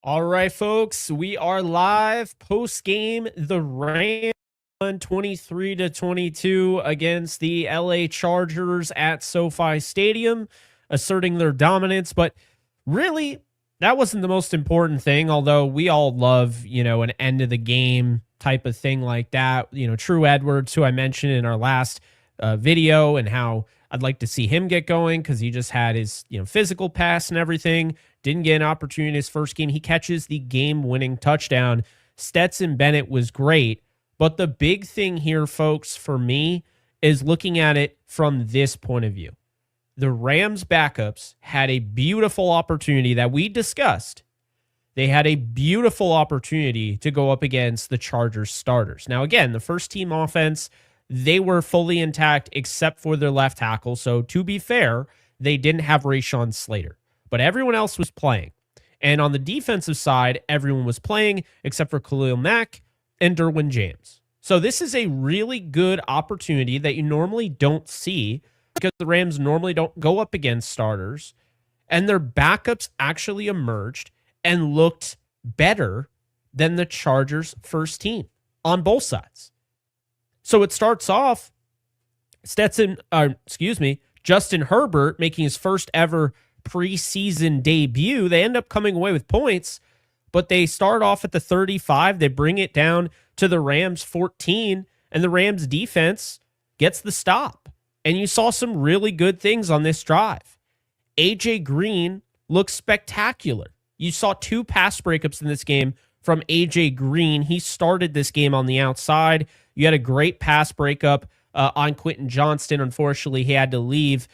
All right, folks, we are live post game. The Rams won 23-22 against the LA Chargers at SoFi Stadium, asserting their dominance. But really, that wasn't the most important thing, although we all love, an end of the game type of thing like that. True Edwards, who I mentioned in our last video, and how I'd like to see him get going because he just had his, physical pass and everything. Didn't get an opportunity in his first game. He catches the game-winning touchdown. Stetson Bennett was great. But the big thing here, folks, for me, is looking at it from this point of view. The Rams backups had a beautiful opportunity that we discussed. They had a beautiful opportunity to go up against the Chargers starters. Now, again, the first team offense, they were fully intact except for their left tackle. So to be fair, they didn't have Rashawn Slater. But everyone else was playing. And on the defensive side, everyone was playing except for Khalil Mack and Derwin James. So this is a really good opportunity that you normally don't see because the Rams normally don't go up against starters. And their backups actually emerged and looked better than the Chargers' first team on both sides. So it starts off Justin Herbert making his first ever preseason debut. They end up coming away with points, but they start off at the 35. They bring it down to the Rams 14, and the Rams defense gets the stop. And you saw some really good things on this drive. AJ Green looks spectacular. You saw 2 pass breakups in this game from AJ Green. He started this game on the outside. You had a great pass breakup on Quentin Johnston. Unfortunately, he had to leave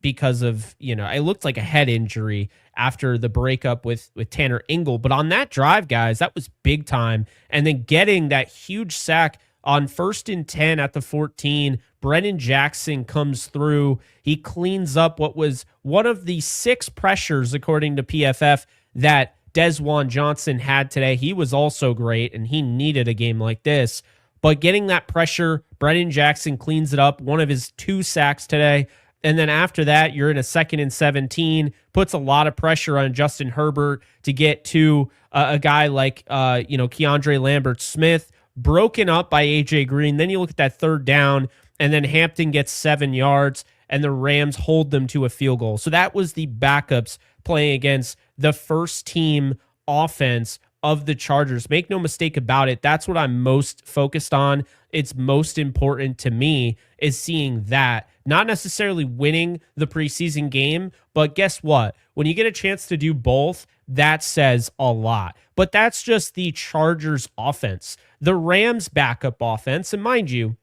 because of, it looked like a head injury after the breakup with Tanner Ingle. But on that drive, guys, that was big time. And then getting that huge sack on 1st and 10 at the 14, Brennan Jackson comes through. He cleans up what was one of the 6 pressures, according to PFF, that Desjuan Johnson had today. He was also great, and he needed a game like this. But getting that pressure, Brennan Jackson cleans it up, one of his 2 sacks today. And then after that, you're in a 2nd and 17, puts a lot of pressure on Justin Herbert to get to a guy like, Keandre Lambert-Smith, broken up by AJ Green. Then you look at that 3rd down, and then Hampton gets 7 yards, and the Rams hold them to a field goal. So that was the backups playing against the first team offense of the Chargers. Make no mistake about it. That's what I'm most focused on. It's most important to me is seeing that. Not necessarily winning the preseason game, but guess what? When you get a chance to do both, that says a lot. But that's just the Chargers offense. The Rams backup offense, and mind you,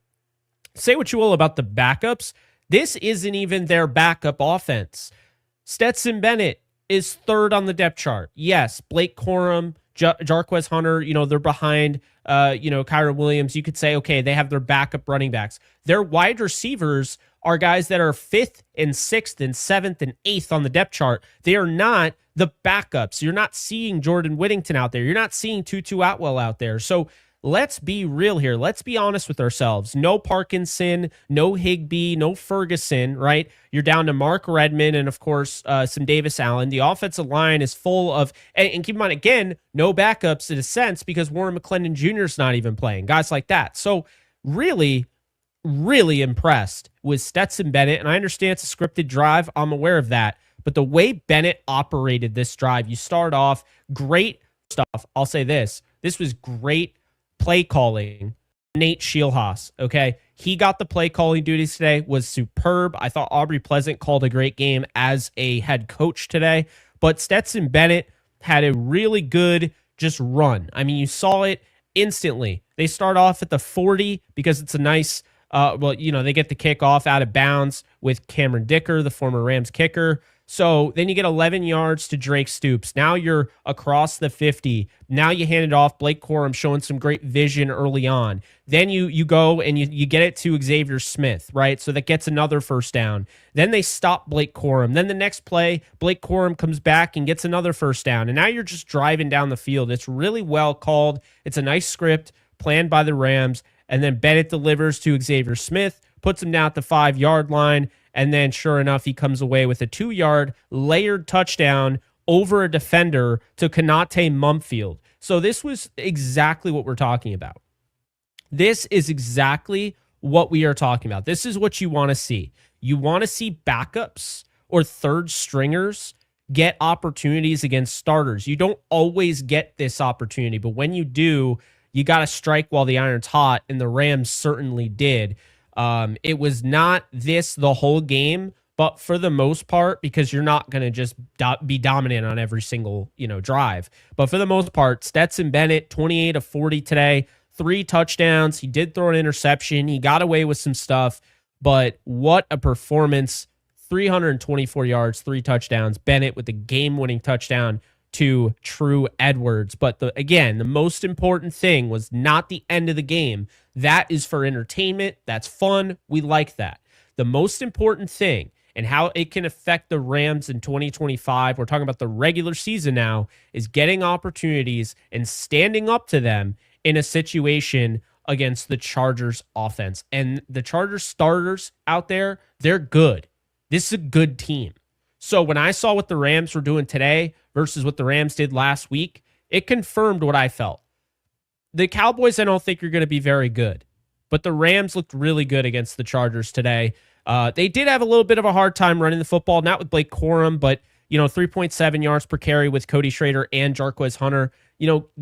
say what you will about the backups, this isn't even their backup offense. Stetson Bennett is 3rd on the depth chart. Yes, Blake Corum, Jarquez Hunter, they're behind, Kyron Williams. You could say, okay, they have their backup running backs. Their wide receivers are guys that are 5th and 6th and 7th and 8th on the depth chart. They are not the backups. You're not seeing Jordan Whittington out there. You're not seeing Tutu Atwell out there. So let's be real here. Let's be honest with ourselves. No Parkinson, no Higbee, no Ferguson, right? You're down to Mark Redmond and, of course, some Davis Allen. The offensive line is full of, and keep in mind, again, no backups in a sense because Warren McClendon Jr. is not even playing. Guys like that. So really, really impressed with Stetson Bennett. And I understand it's a scripted drive. I'm aware of that. But the way Bennett operated this drive, you start off great stuff. I'll say this. This was great play calling. Nate Scheelhaas, okay? He got the play calling duties today, was superb. I thought Aubrey Pleasant called a great game as a head coach today. But Stetson Bennett had a really good just run. I mean, you saw it instantly. They start off at the 40 because it's a nice, they get the kickoff out of bounds with Cameron Dicker, the former Rams kicker. So then you get 11 yards to Drake Stoops. Now you're across the 50. Now you hand it off. Blake Corum showing some great vision early on. Then you go and you get it to Xavier Smith, right? So that gets another 1st down. Then they stop Blake Corum. Then the next play, Blake Corum comes back and gets another 1st down. And now you're just driving down the field. It's really well called. It's a nice script planned by the Rams. And then Bennett delivers to Xavier Smith, puts him down at the 5-yard line. And then sure enough, he comes away with a 2-yard layered touchdown over a defender to Konate Mumfield. So this was exactly what we're talking about. This is exactly what we are talking about. This is what you want to see. You want to see backups or third stringers get opportunities against starters. You don't always get this opportunity, but when you do, you got to strike while the iron's hot, and the Rams certainly did. It was not this the whole game, but for the most part, because you're not going to just be dominant on every single, drive. But for the most part, Stetson Bennett, 28 of 40 today, 3 touchdowns. He did throw an interception. He got away with some stuff, but what a performance. 324 yards, 3 touchdowns. Bennett with the game-winning touchdown to True Edwards. But the most important thing was not the end of the game. That is for entertainment. That's fun. We like that. The most important thing and how it can affect the Rams in 2025, we're talking about the regular season now, is getting opportunities and standing up to them in a situation against the Chargers offense. And the Chargers starters out there, they're good. This is a good team. So when I saw what the Rams were doing today versus what the Rams did last week, it confirmed what I felt. The Cowboys, I don't think are going to be very good, but the Rams looked really good against the Chargers today. They did have a little bit of a hard time running the football, not with Blake Corum, but 3.7 yards per carry with Cody Schrader and Jarquez Hunter.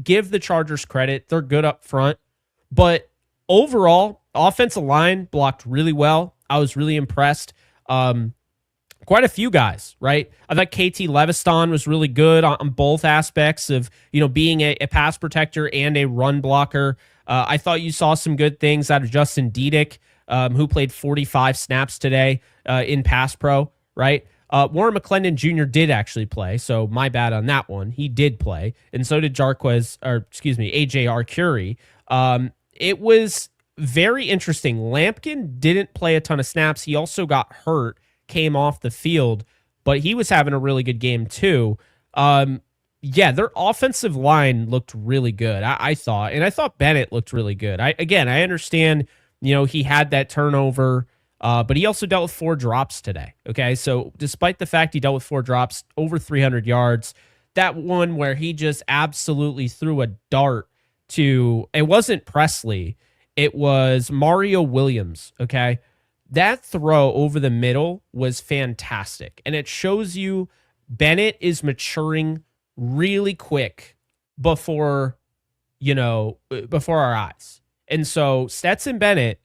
Give the Chargers credit. They're good up front. But overall, offensive line blocked really well. I was really impressed. Quite a few guys, right? I thought KT Leviston was really good on both aspects of, being a pass protector and a run blocker. I thought you saw some good things out of Justin Diedick, who played 45 snaps today in pass pro, right? Warren McClendon Jr. did actually play, so my bad on that one. He did play, and so did AJ Arcuri. It was very interesting. Lampkin didn't play a ton of snaps. He also got hurt, came off the field, but he was having a really good game too. Their offensive line looked really good, I thought, and I thought Bennett looked really good. I understand, he had that turnover, but he also dealt with 4 drops today. Okay, so despite the fact he dealt with 4 drops, over 300 yards, that one where he just absolutely threw a dart to, it wasn't Presley, it was Mario Williams, okay? That throw over the middle was fantastic, and it shows you Bennett is maturing really quick before our eyes. And so Stetson Bennett,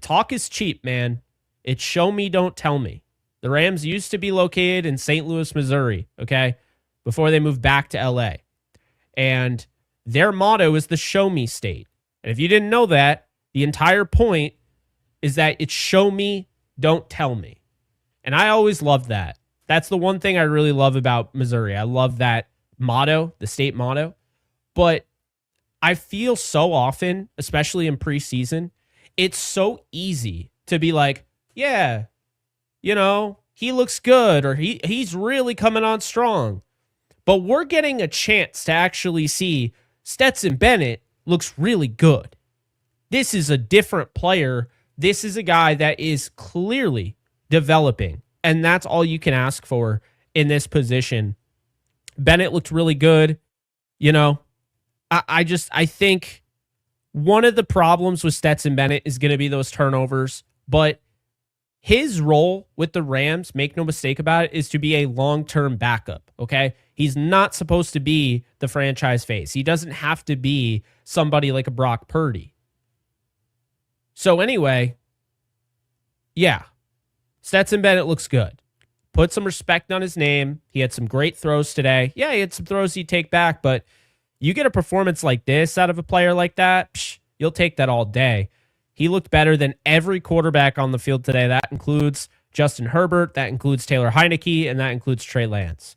talk is cheap, man. It's show me, don't tell me. The Rams used to be located in St. Louis, Missouri, okay, before they moved back to LA. And their motto is the show me state. And if you didn't know that, the entire point is that it's show me, don't tell me. And I always love that. That's the one thing I really love about Missouri. I love that motto, the state motto. But I feel so often, especially in preseason, it's so easy to be like, yeah, he looks good, or he's really coming on strong. But we're getting a chance to actually see Stetson Bennett looks really good. This is a different player. This is a guy that is clearly developing, and that's all you can ask for in this position. Bennett looked really good. I think one of the problems with Stetson Bennett is going to be those turnovers, but his role with the Rams, make no mistake about it, is to be a long-term backup, okay? He's not supposed to be the franchise face. He doesn't have to be somebody like a Brock Purdy. So anyway, yeah, Stetson Bennett looks good. Put some respect on his name. He had some great throws today. Yeah, he had some throws he'd take back, but you get a performance like this out of a player like that, you'll take that all day. He looked better than every quarterback on the field today. That includes Justin Herbert, that includes Taylor Heineke, and that includes Trey Lance.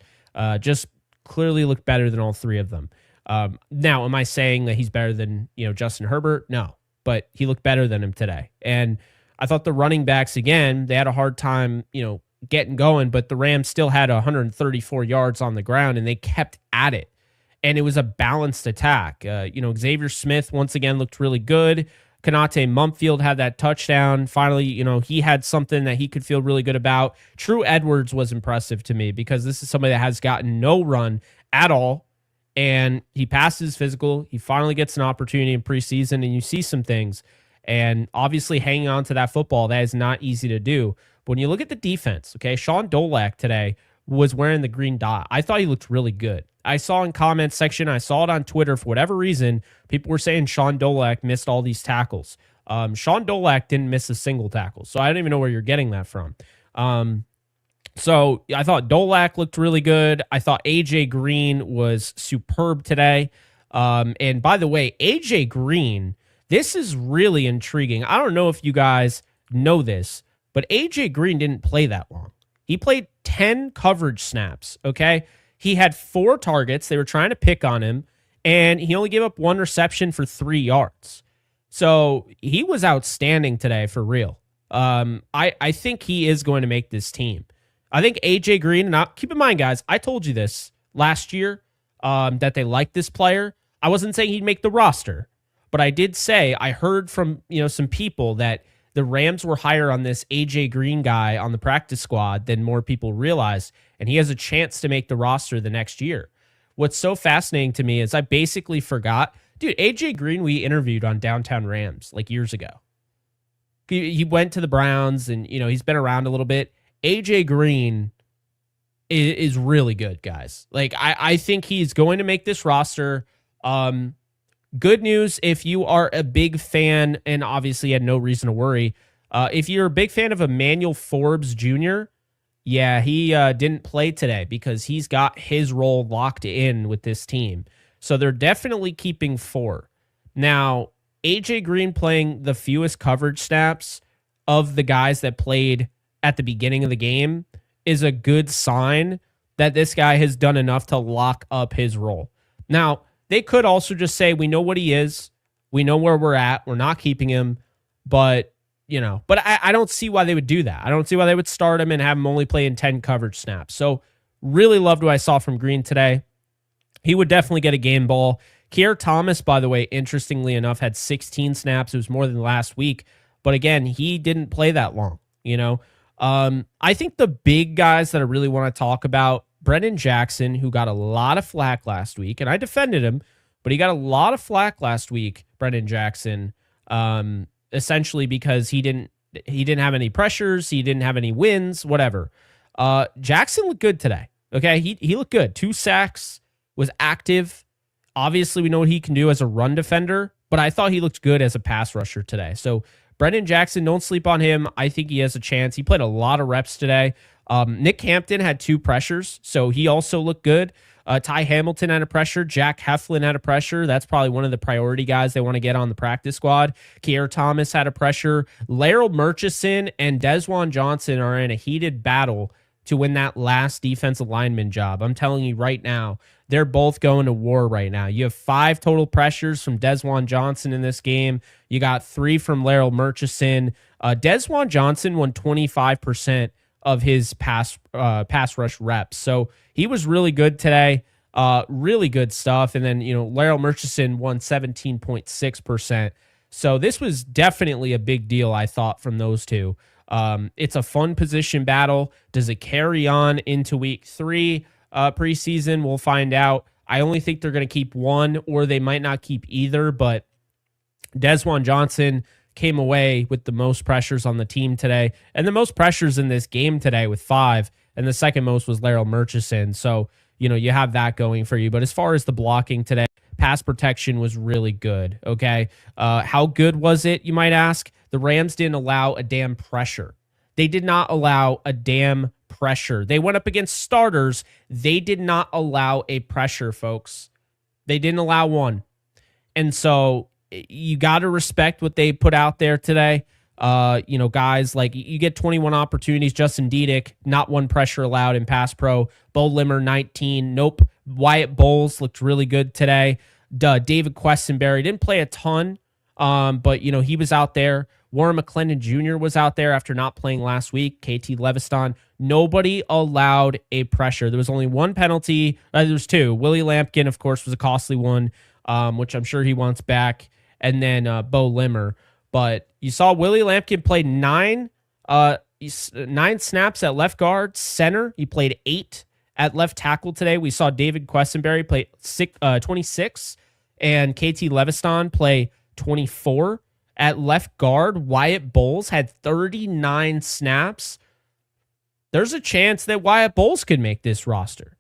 Just clearly looked better than all 3 of them. Now, am I saying that he's better than Justin Herbert? No, but he looked better than him today. And I thought the running backs, again, they had a hard time, getting going, but the Rams still had 134 yards on the ground, and they kept at it. And it was a balanced attack. Xavier Smith, once again, looked really good. Konate Mumfield had that touchdown. Finally, he had something that he could feel really good about. True Edwards was impressive to me because this is somebody that has gotten no run at all, and he passes physical. He finally gets an opportunity in preseason, and you see some things. And obviously hanging on to that football, that is not easy to do. But when you look at the defense, okay, Sean Dolak today was wearing the green dot. I thought he looked really good. I saw in comments section, I saw it on Twitter, for whatever reason, people were saying Sean Dolak missed all these tackles. Sean Dolak didn't miss a single tackle, so I don't even know where you're getting that from. So I thought Dolak looked really good. I thought AJ Green was superb today. And by the way, AJ Green, this is really intriguing. I don't know if you guys know this, but AJ Green didn't play that long. He played 10 coverage snaps, okay? He had 4 targets. They were trying to pick on him, and he only gave up 1 reception for 3 yards. So he was outstanding today for real. I think he is going to make this team. I think AJ Green, now keep in mind, guys, I told you this last year that they liked this player. I wasn't saying he'd make the roster, but I did say I heard from some people that the Rams were higher on this AJ Green guy on the practice squad than more people realized, and he has a chance to make the roster the next year. What's so fascinating to me is I basically forgot, dude, AJ Green we interviewed on Downtown Rams like years ago. He went to the Browns, and he's been around a little bit. AJ Green is really good, guys. Like I think he's going to make this roster. Good news if you are a big fan, and obviously had no reason to worry. If you're a big fan of Emmanuel Forbes Jr., yeah, he didn't play today because he's got his role locked in with this team. So they're definitely keeping 4. Now, AJ Green playing the fewest coverage snaps of the guys that played at the beginning of the game is a good sign that this guy has done enough to lock up his role. Now, they could also just say, we know what he is. We know where we're at. We're not keeping him. But, I don't see why they would do that. I don't see why they would start him and have him only play in 10 coverage snaps. So really loved what I saw from Green today. He would definitely get a game ball. Keir Thomas, by the way, interestingly enough, had 16 snaps. It was more than last week. But again, he didn't play that long, I think the big guys that I really want to talk about, Brennan Jackson, who got a lot of flack last week, and I defended him, but he got a lot of flack last week, Brennan Jackson, essentially because he didn't have any pressures, he didn't have any wins, whatever. Jackson looked good today. Okay, he looked good. 2 sacks, was active. Obviously, we know what he can do as a run defender, but I thought he looked good as a pass rusher today. So Brennan Jackson, don't sleep on him. I think he has a chance. He played a lot of reps today. Nick Hampton had 2 pressures, so he also looked good. Ty Hamilton had a pressure. Jack Heflin had a pressure. That's probably one of the priority guys they want to get on the practice squad. Keir Thomas had a pressure. Laryl Murchison and Desjuan Johnson are in a heated battle to win that last defensive lineman job. I'm telling you right now, they're both going to war right now. You have 5 total pressures from Desjuan Johnson in this game. You got 3 from Laryl Murchison. Desjuan Johnson won 25% of his pass rush reps. So he was really good today. Really good stuff. And then, Laryl Murchison won 17.6%. So this was definitely a big deal, I thought, from those two. It's a fun position battle. Does it carry on into week 3 preseason? We'll find out. I only think they're going to keep 1, or they might not keep either, but Desjuan Johnson came away with the most pressures on the team today, and the most pressures in this game today with 5, and the second most was Laryl Murchison. So, you have that going for you. But as far as the blocking today, pass protection was really good, okay? How good was it, you might ask? The Rams didn't allow a damn pressure. They did not allow a damn pressure. They went up against starters. They did not allow a pressure, folks. They didn't allow one. And so you got to respect what they put out there today. Guys, like you get 21 opportunities. Justin Diedick, not 1 pressure allowed in pass pro. Bo Limmer, 19. Nope. Wyatt Bowles looked really good today. David Questenberry didn't play a ton, but, he was out there. Warren McClendon Jr. was out there after not playing last week. KT Leviston. Nobody allowed a pressure. There was only 1 penalty. There was 2. Willie Lampkin, of course, was a costly one, which I'm sure he wants back. And then Bo Limmer. But you saw Willie Lampkin play nine snaps at left guard, center. He played 8 at left tackle today. We saw David Quessenberry play 26 and KT Leviston play 24 at left guard. Wyatt Bowles had 39 snaps. There's a chance that Wyatt Bowles could make this roster.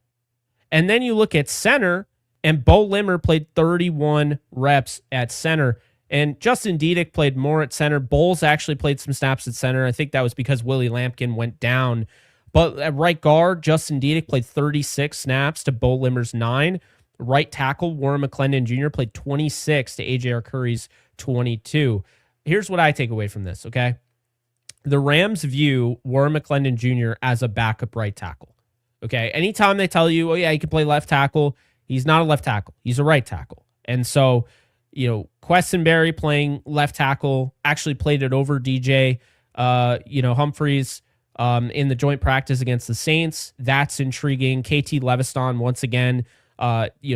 And then you look at center, and Bo Limmer played 31 reps at center. And Justin Diedick played more at center. Bowles actually played some snaps at center. I think that was because Willie Lampkin went down. But at right guard, Justin Diedick played 36 snaps to Bo Limmer's 9. Right tackle, Warren McClendon Jr. played 26 to A.J. Arcuri's 22. Here's what I take away from this, okay? The Rams view Warren McClendon Jr. as a backup right tackle, okay? Anytime they tell you, oh, yeah, he can play left tackle, he's not a left tackle. He's a right tackle. And so, Quessenberry playing left tackle actually played it over DJ, Humphreys in the joint practice against the Saints. That's intriguing. KT Leviston, once again,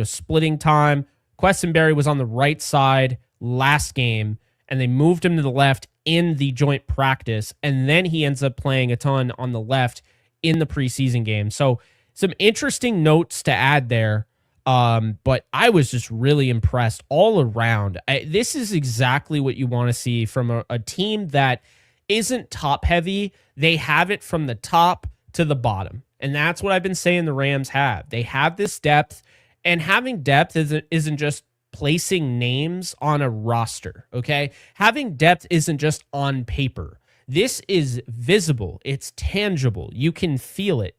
splitting time. Quessenberry was on the right side last game, and they moved him to the left in the joint practice, and then he ends up playing a ton on the left in the preseason game. So some interesting notes to add there, but I was just really impressed all around. This is exactly what you want to see from a team that isn't top-heavy. They have it from the top to the bottom, and that's what I've been saying the Rams have. They have this depth, and having depth isn't just placing names on a roster, okay? Having depth isn't just on paper. This is visible. It's tangible. You can feel it.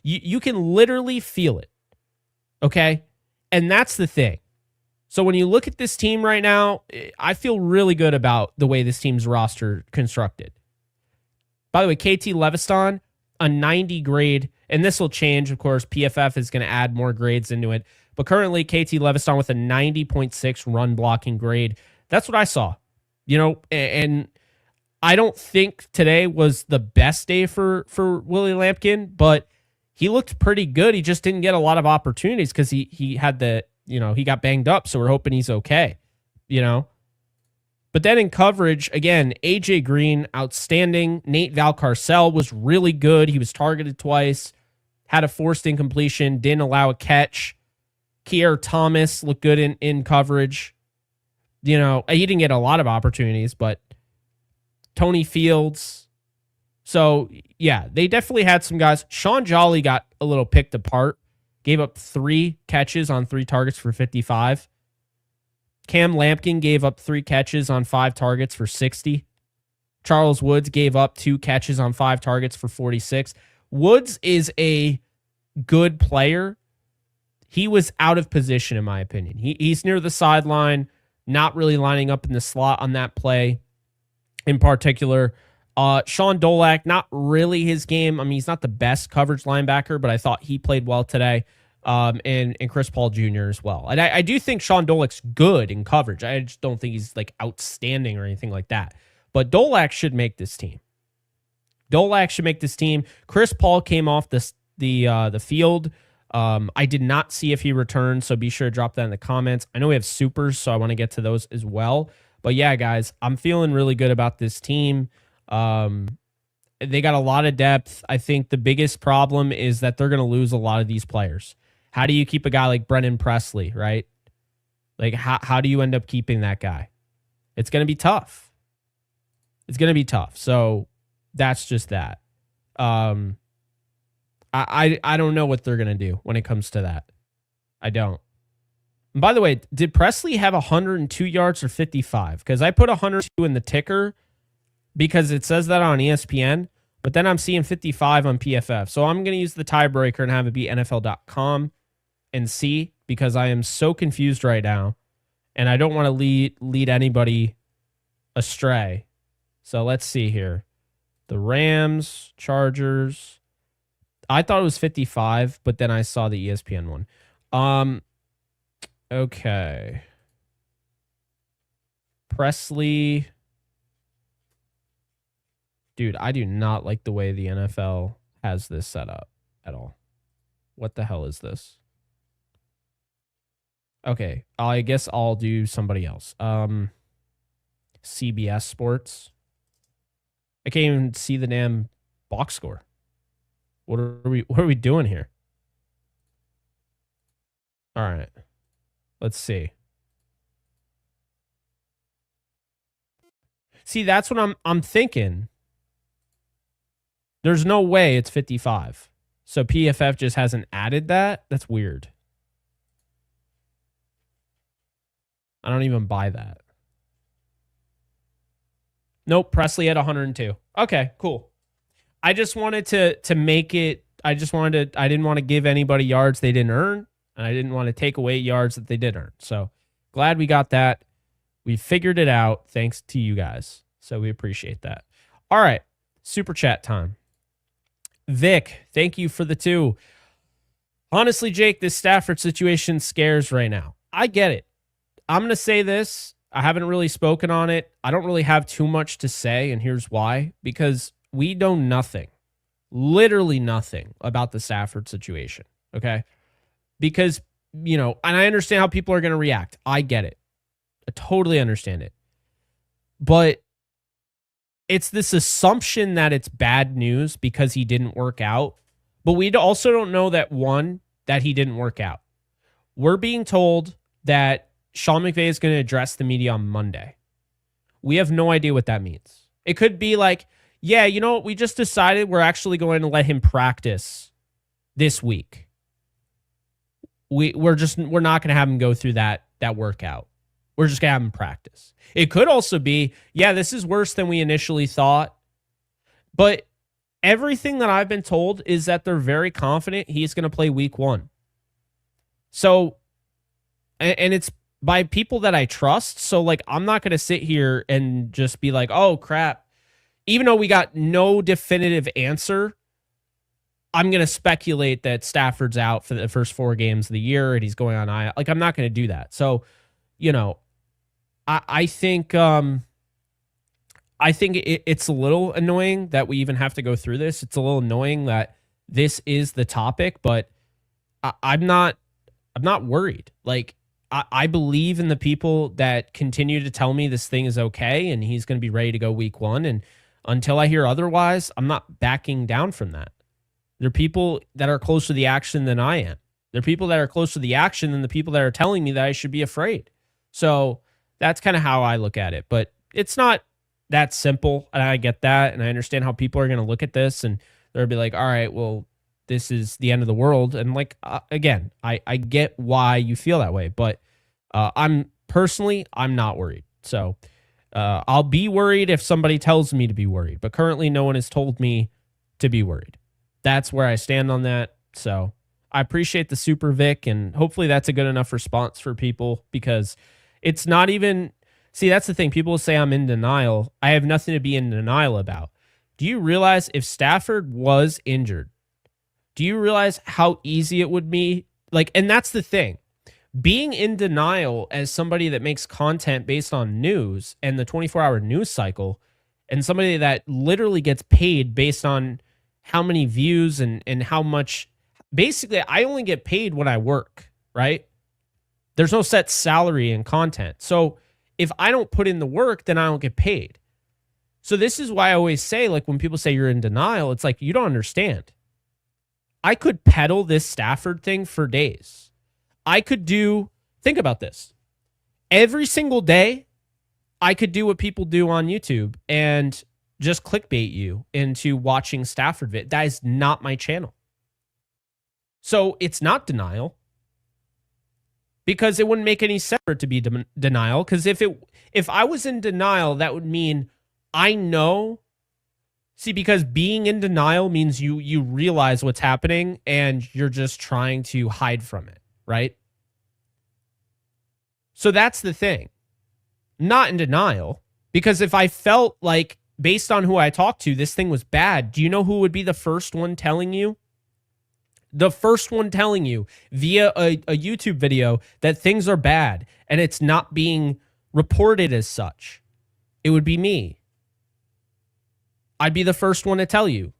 You can literally feel it, okay? And that's the thing. So when you look at this team right now, I feel really good about the way this team's roster constructed. By the way, KT Leviston, a 90 grade, and this will change, of course. PFF is going to add more grades into it. But currently, KT Leviston with a 90.6 run blocking grade. That's what I saw. And I don't think today was the best day for Willie Lampkin, but he looked pretty good. He just didn't get a lot of opportunities because he had he got banged up, so we're hoping he's okay, But then in coverage, again, AJ Green, outstanding. Nate Valcarcel was really good. He was targeted twice, had a forced incompletion, didn't allow a catch. Kier Thomas looked good in coverage. He didn't get a lot of opportunities, but Tony Fields. So, yeah, they definitely had some guys. Sean Jolly got a little picked apart. Gave up 3 catches on 3 targets for 55. Cam Lampkin gave up 3 catches on 5 targets for 60. Charles Woods gave up 2 catches on 5 targets for 46. Woods is a good player. He was out of position, in my opinion. He's near the sideline, not really lining up in the slot on that play in particular. Sean Dolak, not really his game. I mean, he's not the best coverage linebacker, but I thought he played well today. And Chris Paul Jr. as well. And I do think Sean Dolak's good in coverage. I just don't think he's like outstanding or anything like that. But Dolak should make this team. Chris Paul came off the field. I did not see if he returned, so be sure to drop that in the comments. I know we have supers, so I want to get to those as well. But yeah, guys, I'm feeling really good about this team. They got a lot of depth. I think the biggest problem is that they're going to lose a lot of these players. How do you keep a guy like Brennan Presley, right? Like, how do you end up keeping that guy? It's going to be tough. So that's just that. I don't know what they're going to do when it comes to that. I don't. And by the way, did Presley have 102 yards or 55? Because I put 102 in the ticker because it says that on ESPN, but then I'm seeing 55 on PFF. So I'm going to use the tiebreaker and have it be NFL.com and see, because I am so confused right now and I don't want to lead anybody astray. So let's see here. The Rams, Chargers. I thought it was 55, but then I saw the ESPN one. Okay. Presley. Dude, I do not like the way the NFL has this set up at all. What the hell is this? Okay, I guess I'll do somebody else. CBS Sports. I can't even see the damn box score. What are we doing here? All right. Let's see. See, that's what I'm thinking. There's no way it's 55. So PFF just hasn't added that? That's weird. I don't even buy that. Nope, Presley at 102. Okay, cool. I just wanted to make it, I didn't want to give anybody yards they didn't earn, and I didn't want to take away yards that they did earn. So glad we got that. We figured it out thanks to you guys. So we appreciate that. All right, super chat time. Vic, thank you for the 2. Honestly, Jake, this Stafford situation scares right now. I get it. I'm going to say this. I haven't really spoken on it. I don't really have too much to say, and here's why. Because we know nothing, literally nothing about the Stafford situation, okay? Because, and I understand how people are going to react. I get it. I totally understand it. But it's this assumption that it's bad news because he didn't work out. But we also don't know that he didn't work out. We're being told that Sean McVay is going to address the media on Monday. We have no idea what that means. It could be like, yeah, you know what? We just decided we're actually going to let him practice this week. We're not going to have him go through that workout. We're just going to have him practice. It could also be, yeah, this is worse than we initially thought. But everything that I've been told is that they're very confident he's going to play week 1. So, and it's by people that I trust. So, like, I'm not going to sit here and just be like, oh, crap. Even though we got no definitive answer, I'm going to speculate that Stafford's out for the first 4 games of the year and he's going on IR. Like, I'm not going to do that. So, I think it's a little annoying that we even have to go through this. It's a little annoying that this is the topic, but I'm not worried. Like, I believe in the people that continue to tell me this thing is okay and he's going to be ready to go week 1. And until I hear otherwise, I'm not backing down from that. There are people that are closer to the action than I am. There are people that are closer to the action than the people that are telling me that I should be afraid. So that's kind of how I look at it. But it's not that simple. And I get that. And I understand how people are going to look at this and they'll be like, all right, well, this is the end of the world. And like, again, I get why you feel that way. But I'm not worried. So I'll be worried if somebody tells me to be worried. But currently no one has told me to be worried. That's where I stand on that. So I appreciate the Super Vic, and hopefully that's a good enough response for people because it's not even, see, that's the thing. People will say I'm in denial. I have nothing to be in denial about. Do you realize if Stafford was injured, do you realize how easy it would be? Like, and that's the thing. Being in denial as somebody that makes content based on news and the 24-hour news cycle, and somebody that literally gets paid based on how many views and how much, basically, I only get paid when I work, right? There's no set salary in content. So if I don't put in the work, then I don't get paid. So this is why I always say, like, when people say you're in denial, it's like, you don't understand. I could peddle this Stafford thing for days. I could think about this. Every single day, I could do what people do on YouTube and just clickbait you into watching Stafford vid. That is not my channel. So it's not denial because it wouldn't make any sense for it to be denial. Because if I was in denial, that would mean I know. See, because being in denial means you realize what's happening and you're just trying to hide from it, right? So that's the thing. Not in denial, because if I felt like, based on who I talked to, this thing was bad, do you know who would be the first one telling you? The first one telling you via a YouTube video that things are bad and it's not being reported as such. It would be me. I'd be the first one to tell you.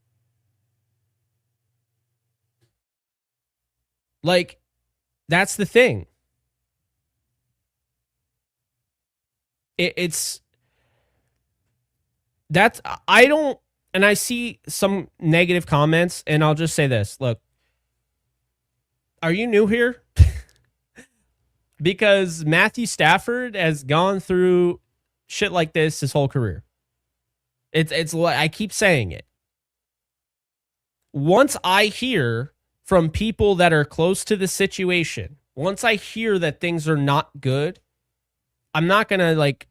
Like, that's the thing. It's That's, I don't, and I see some negative comments, and I'll just say this. Look, are you new here? Because Matthew Stafford has gone through shit like this his whole career. It's what I keep saying it. Once I hear from people that are close to the situation, once I hear that things are not good, I'm not going to like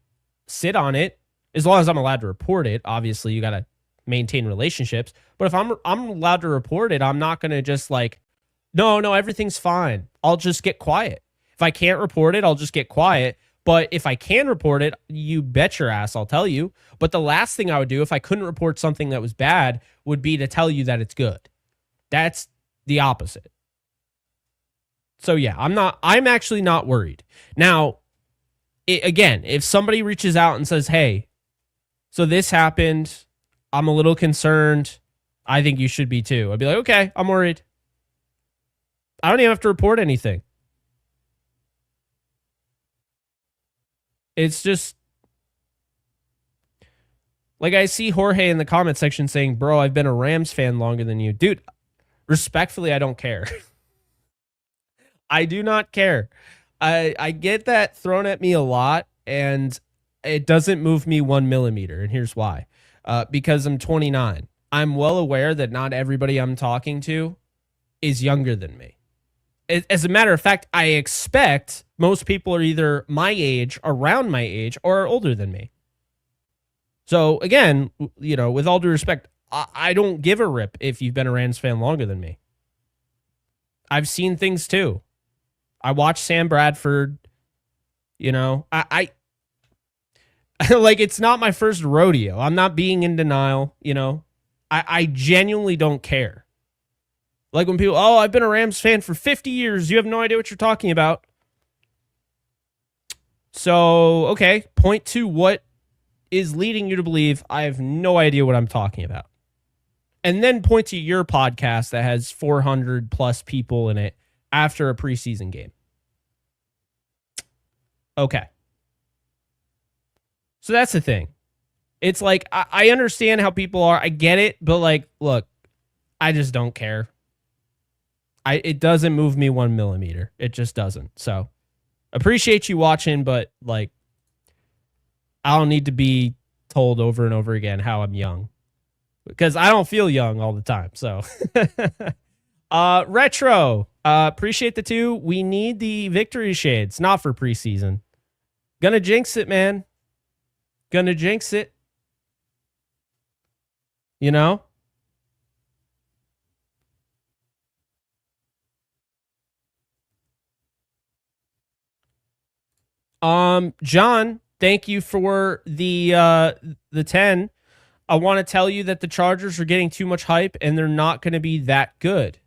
sit on it as long as I'm allowed to report it. Obviously, you got to maintain relationships. But if I'm allowed to report it, I'm not going to just like, no, everything's fine. I'll just get quiet. If I can't report it, I'll just get quiet. But if I can report it, you bet your ass I'll tell you. But the last thing I would do if I couldn't report something that was bad would be to tell you that it's good. That's the opposite. So yeah, I'm actually not worried. Now, again, if somebody reaches out and says, hey, so this happened, I'm a little concerned, I think you should be too. I'd be like, okay, I'm worried. I don't even have to report anything. It's just, like I see Jorge in the comment section saying, bro, I've been a Rams fan longer than you. Dude, respectfully, I don't care. I do not care. I get that thrown at me a lot, and it doesn't move me 1 millimeter. And here's why. Because I'm 29. I'm well aware that not everybody I'm talking to is younger than me. As a matter of fact, I expect most people are either my age, around my age, or are older than me. So again, you know, with all due respect, I don't give a rip if you've been a Rams fan longer than me. I've seen things too. I watched Sam Bradford. You know, I like, it's not my first rodeo. I'm not being in denial. You know, I genuinely don't care. Like when people, oh, I've been a Rams fan for 50 years. You have no idea what you're talking about. So, okay, point to what is leading you to believe I have no idea what I'm talking about. And then point to your podcast that has 400 plus people in it after a preseason game. Okay. So that's the thing. It's like, I understand how people are. I get it. But like, look, I just don't care. It doesn't move me 1 millimeter. It just doesn't. So appreciate you watching, but like, I don't need to be told over and over again how I'm young, because I don't feel young all the time. So Retro, appreciate the 2. We need the victory shades, not for preseason. Gonna jinx it, man. Gonna jinx it. You know? John, thank you for the 10. I want to tell you that the Chargers are getting too much hype and they're not going to be that good.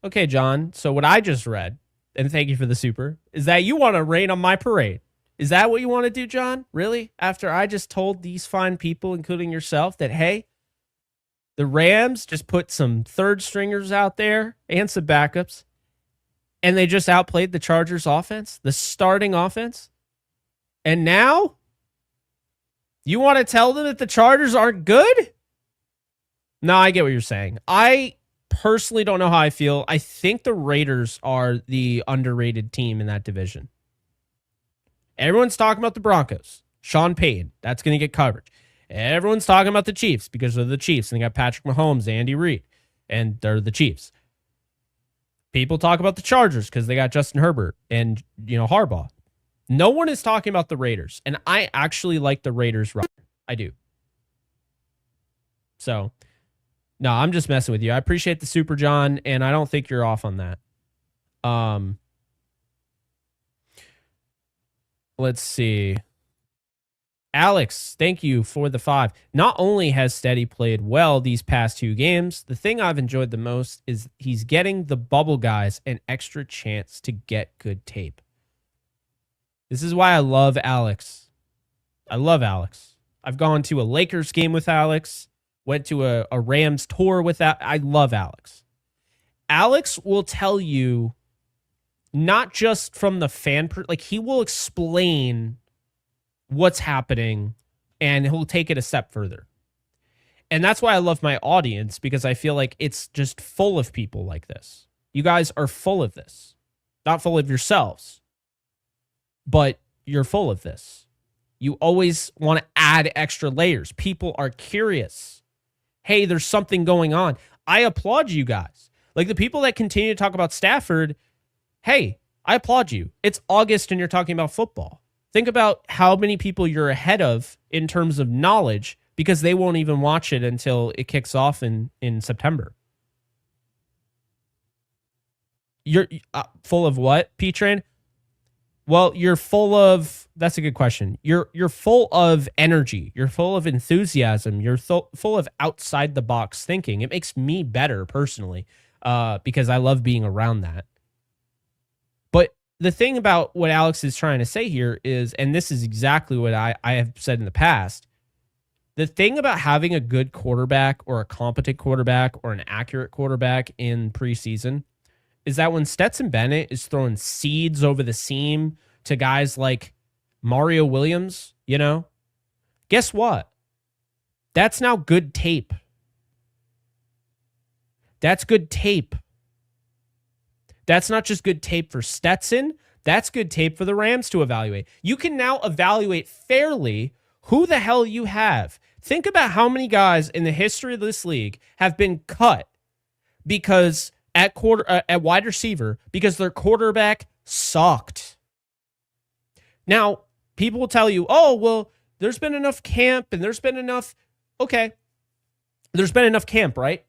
Okay, John. So what I just read, and thank you for the super, is that you want to rain on my parade. Is that what you want to do, John? Really? After I just told these fine people, including yourself, that, hey, the Rams just put some third stringers out there and some backups, and they just outplayed the Chargers offense, the starting offense. And now you want to tell them that the Chargers aren't good? No, I get what you're saying. I personally don't know how I feel. I think the Raiders are the underrated team in that division. Everyone's talking about the Broncos. Sean Payton, that's going to get coverage. Everyone's talking about the Chiefs because they're the Chiefs. And they got Patrick Mahomes, Andy Reid, and they're the Chiefs. People talk about the Chargers because they got Justin Herbert and, you know, Harbaugh. No one is talking about the Raiders. And I actually like the Raiders roster. I do. So, no, I'm just messing with you. I appreciate the super, John, and I don't think you're off on that. Let's see. Alex, thank you for the 5. Not only has Steady played well these past 2 games, the thing I've enjoyed the most is he's getting the bubble guys an extra chance to get good tape. This is why I love Alex. I love Alex. I've gone to a Lakers game with Alex, went to a Rams tour with that. I love Alex. Alex will tell you, not just from the fan, like he will explain what's happening and he'll take it a step further. And that's why I love my audience, because I feel like it's just full of people like this. You guys are full of this. Not full of yourselves, but you're full of this. You always want to add extra layers. People are curious. Hey, there's something going on. I applaud you guys. Like the people that continue to talk about Stafford, hey, I applaud you. It's August and you're talking about football. Think about how many people you're ahead of in terms of knowledge, because they won't even watch it until it kicks off in September. You're full of what, P-Train? Well, you're full of, that's a good question. You're full of energy. You're full of enthusiasm. You're full of outside the box thinking. It makes me better personally, because I love being around that. But the thing about what Alex is trying to say here is, and this is exactly what I have said in the past, the thing about having a good quarterback or a competent quarterback or an accurate quarterback in preseason is that when Stetson Bennett is throwing seeds over the seam to guys like Mario Williams, guess what? That's now good tape. That's good tape. That's not just good tape for Stetson. That's good tape for the Rams to evaluate. You can now evaluate fairly who the hell you have. Think about how many guys in the history of this league have been cut because at wide receiver because their quarterback sucked. Now, people will tell you, oh, well, there's been enough camp and there's been enough. Okay. There's been enough camp, right?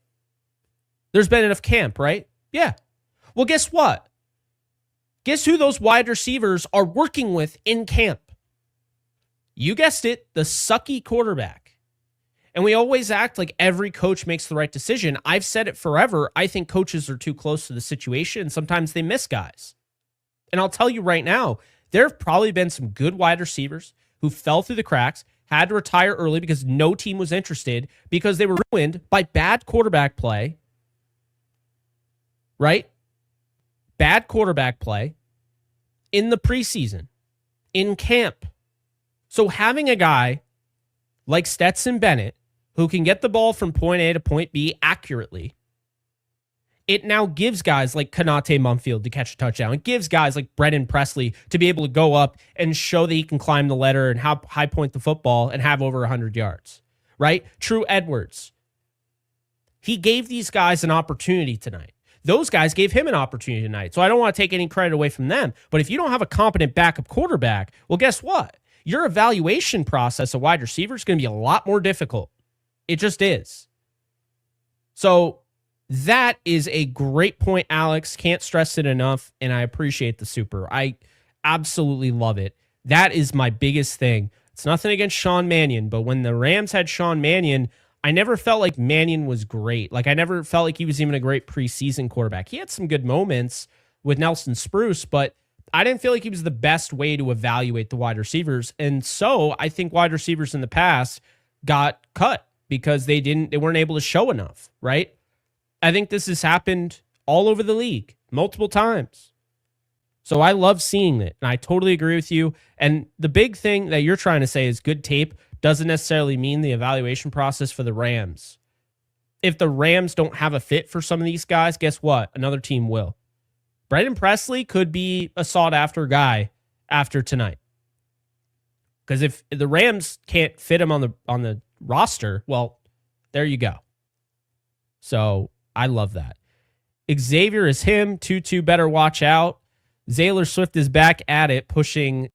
There's been enough camp, right? Yeah. Well, guess what? Guess who those wide receivers are working with in camp? You guessed it, the sucky quarterback. And we always act like every coach makes the right decision. I've said it forever. I think coaches are too close to the situation, and sometimes they miss guys. And I'll tell you right now, there have probably been some good wide receivers who fell through the cracks, had to retire early because no team was interested because they were ruined by bad quarterback play, right? Bad quarterback play in the preseason, in camp. So having a guy like Stetson Bennett who can get the ball from point A to point B accurately, it now gives guys like Konate Mumfield to catch a touchdown. It gives guys like Brennan Presley to be able to go up and show that he can climb the ladder and high point the football and have over 100 yards, right? True Edwards. He gave these guys an opportunity tonight. Those guys gave him an opportunity tonight. So I don't want to take any credit away from them. But if you don't have a competent backup quarterback, well, guess what? Your evaluation process of wide receiver is going to be a lot more difficult. It just is. So that is a great point, Alex. Can't stress it enough, and I appreciate the super. I absolutely love it. That is my biggest thing. It's nothing against Sean Mannion, but when the Rams had Sean Mannion, I never felt like Mannion was great. Like I never felt like he was even a great preseason quarterback. He had some good moments with Nelson Spruce, but I didn't feel like he was the best way to evaluate the wide receivers. And so I think wide receivers in the past got cut because they weren't able to show enough, right? I think this has happened all over the league multiple times. So I love seeing it, and I totally agree with you. And the big thing that you're trying to say is good tape doesn't necessarily mean the evaluation process for the Rams. If the Rams don't have a fit for some of these guys, guess what? Another team will. Brennan Presley could be a sought-after guy after tonight. Because if the Rams can't fit him on the roster, well, there you go. So I love that. Xavier is him. Tutu better watch out. Zaylor Swift is back at it, pushing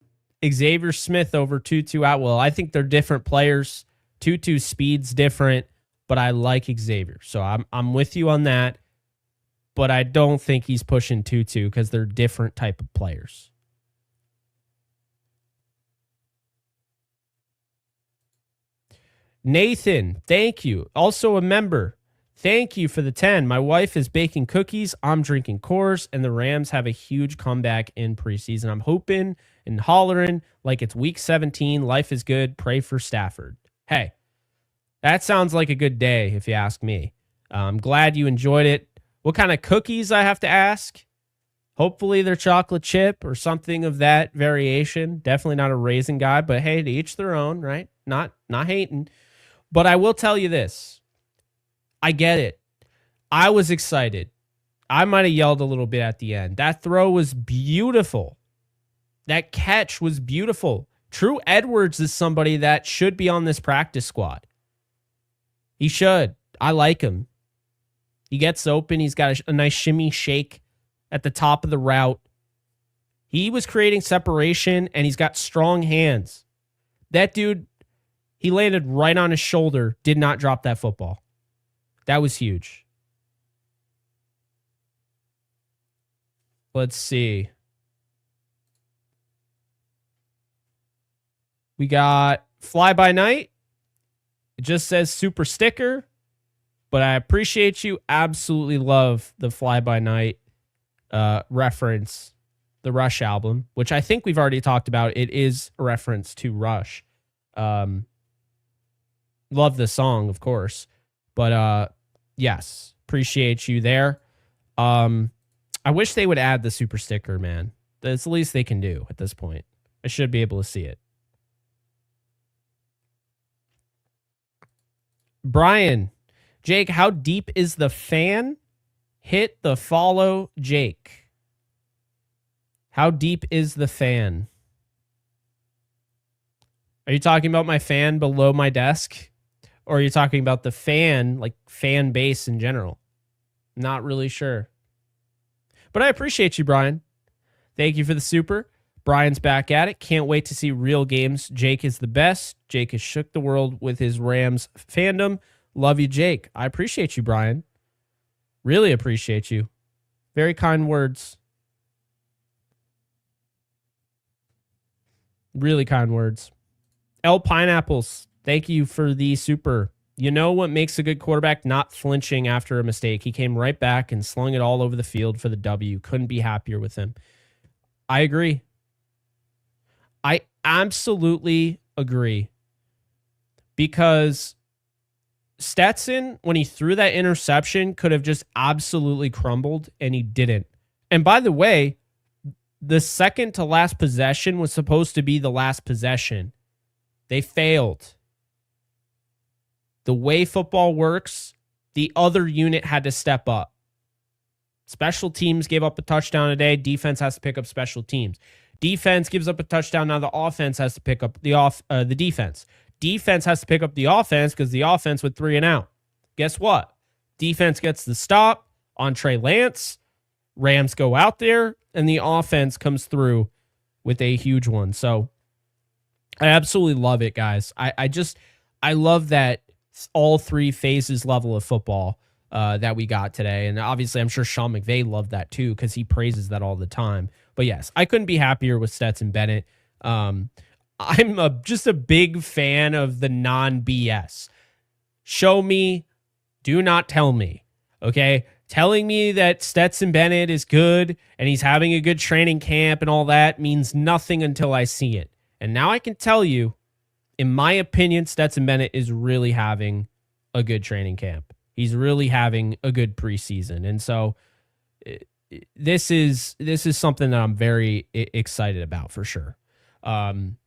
Xavier Smith over Tutu Atwell. I think they're different players. Tutu's speed's different, but I like Xavier. So I'm with you on that. But I don't think he's pushing Tutu because they're different type of players. Nathan, thank you. Also a member. Thank you for the 10. My wife is baking cookies. I'm drinking Coors, and the Rams have a huge comeback in preseason. I'm hoping and hollering like it's week 17. Life is good. Pray for Stafford. Hey, that sounds like a good day if you ask me. I'm glad you enjoyed it. What kind of cookies I have to ask? Hopefully they're chocolate chip or something of that variation. Definitely not a raisin guy, but hey, to each their own, right? Not hating. But I will tell you this. I get it. I was excited. I might have yelled a little bit at the end. That throw was beautiful. That catch was beautiful. True Edwards is somebody that should be on this practice squad. He should. I like him. He gets open. He's got a nice shimmy shake at the top of the route. He was creating separation, and he's got strong hands. That dude, he landed right on his shoulder, did not drop that football. That was huge. Let's see. We got Fly By Night. It just says super sticker, but I appreciate you. Absolutely love the Fly By Night reference, the Rush album, which I think we've already talked about. It is a reference to Rush. Love the song, of course, but yes, appreciate you there. I wish they would add the super sticker, man. That's the least they can do at this point. I should be able to see it. Brian, Jake, how deep is the fan? Hit the follow, Jake. How deep is the fan? Are you talking about my fan below my desk? Or are you talking about the fan, like fan base in general? Not really sure. But I appreciate you, Brian. Thank you for the super. Brian's back at it. Can't wait to see real games. Jake is the best. Jake has shook the world with his Rams fandom. Love you, Jake. I appreciate you, Brian. Really appreciate you. Very kind words. Really kind words. L Pineapples, thank you for the super. You know what makes a good quarterback? Not flinching after a mistake. He came right back and slung it all over the field for the W. Couldn't be happier with him. I agree. I absolutely agree. Because Stetson, when he threw that interception, could have just absolutely crumbled, and he didn't. And by the way, the second to last possession was supposed to be the last possession. They failed. The way football works, the other unit had to step up. Special teams gave up a touchdown today. Defense has to pick up special teams. Defense gives up a touchdown. Now the offense has to pick up the defense. Defense has to pick up the offense because the offense went 3 and out. Guess what? Defense gets the stop on Trey Lance. Rams go out there, and the offense comes through with a huge one. So I absolutely love it, guys. I love that all three phases level of football that we got today. And obviously, I'm sure Sean McVay loved that too because he praises that all the time. But yes, I couldn't be happier with Stetson Bennett. I'm just a big fan of the non-BS. Show me, do not tell me, okay? Telling me that Stetson Bennett is good and he's having a good training camp and all that means nothing until I see it. And now I can tell you, in my opinion, Stetson Bennett is really having a good training camp. He's really having a good preseason. And so this is something that I'm very excited about for sure.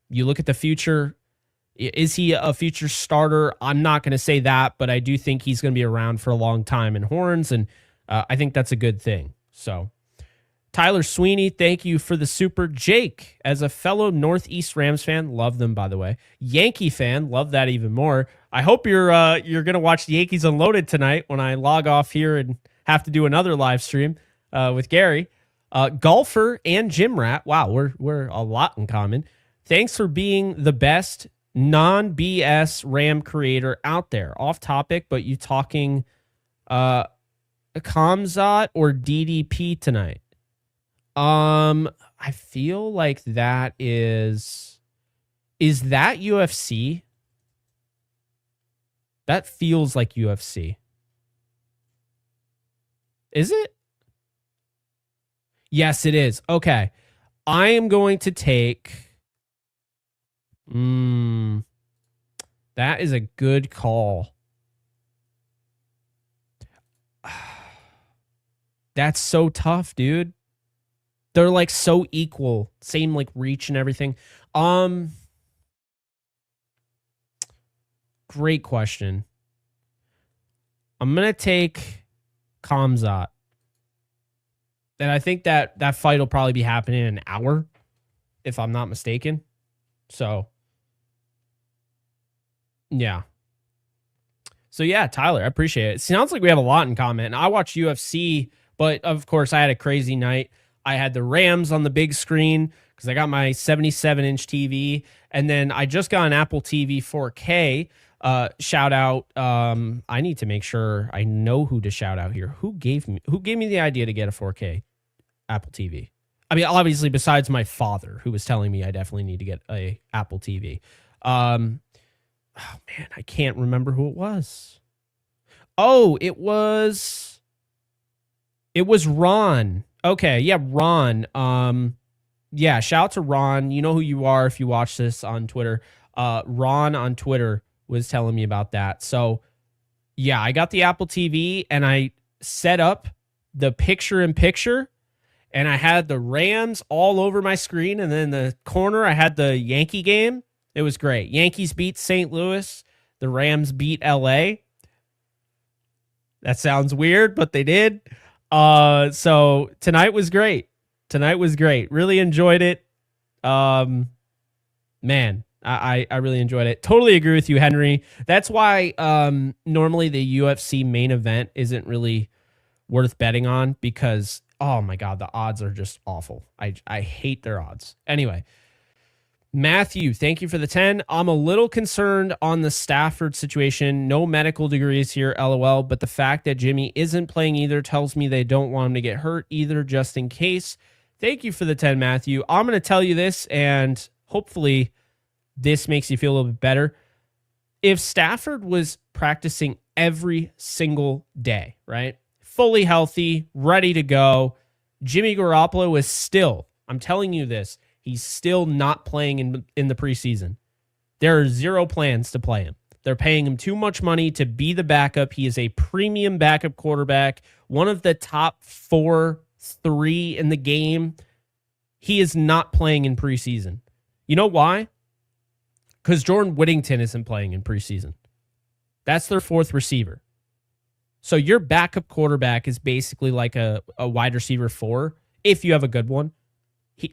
You look at the future. Is he a future starter? I'm not going to say that, but I do think he's going to be around for a long time in Horns, and I think that's a good thing. So, Tyler Sweeney, thank you for the super. Jake, as a fellow Northeast Rams fan, love them, by the way. Yankee fan, love that even more. I hope you're going to watch the Yankees Unloaded tonight when I log off here and have to do another live stream with Gary. Golfer and gym rat. Wow, we're a lot in common. Thanks for being the best non-BS Ram creator out there. Off topic, but you talking Kamzat or DDP tonight? I feel like that is that UFC? That feels like UFC. Is it? Yes, it is. Okay. I am going to take... that is a good call. That's so tough, dude. They're like so equal. Same like reach and everything. Great question. I'm going to take Kamzat. And I think that fight will probably be happening in an hour, if I'm not mistaken. So, yeah. So, yeah, Tyler, I appreciate it. It sounds like we have a lot in common. I watch UFC, but of course, I had a crazy night. I had the Rams on the big screen because I got my 77-inch TV. And then I just got an Apple TV 4K. Shout out. I need to make sure I know who to shout out here. Who gave me the idea to get a 4K Apple TV? I mean, obviously, besides my father, who was telling me I definitely need to get a Apple TV. Oh man, I can't remember who it was. Oh, it was Ron. Okay, yeah, Ron. Yeah, shout out to Ron. You know who you are if you watch this on Twitter. Ron on Twitter was telling me about that. So, yeah, I got the Apple TV and I set up the picture-in-picture, and I had the Rams all over my screen, and then in the corner I had the Yankee game. It was great. Yankees beat St. Louis. The Rams beat LA. That sounds weird, but they did. So tonight was great. Really enjoyed it. Man, I really enjoyed it. Totally agree with you, Henry. That's why normally the UFC main event isn't really worth betting on because, oh my God, the odds are just awful. I hate their odds. Anyway, Matthew, thank you for the 10. I'm a little concerned on the Stafford situation. No medical degrees here, LOL, but the fact that Jimmy isn't playing either tells me they don't want him to get hurt either, just in case. Thank you for the 10, Matthew. I'm going to tell you this, and hopefully this makes you feel a little bit better. If Stafford was practicing every single day, right? Fully healthy, ready to go, Jimmy Garoppolo is still, I'm telling you this, he's still not playing in the preseason. There are zero plans to play him. They're paying him too much money to be the backup. He is a premium backup quarterback, one of the top 3 in the game. He is not playing in preseason. You know why? Because Jordan Whittington isn't playing in preseason. That's their 4th receiver. So your backup quarterback is basically like a wide receiver 4, if you have a good one.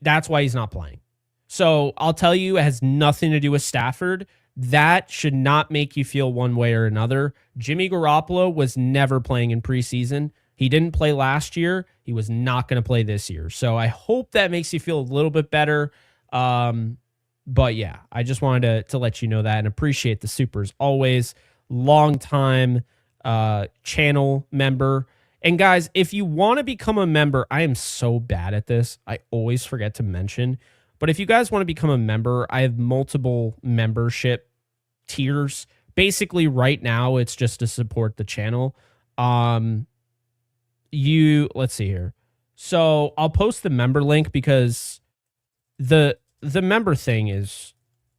That's why he's not playing. So I'll tell you, it has nothing to do with Stafford. That should not make you feel one way or another. Jimmy Garoppolo was never playing in preseason. He didn't play last year. He was not going to play this year. So I hope that makes you feel a little bit better. But yeah, I just wanted to let you know that and appreciate the supers. Always long-time channel member. And guys, if you want to become a member, I am so bad at this. I always forget to mention. But if you guys want to become a member, I have multiple membership tiers. Basically, right now, it's just to support the channel. Let's see here. So I'll post the member link because the member thing is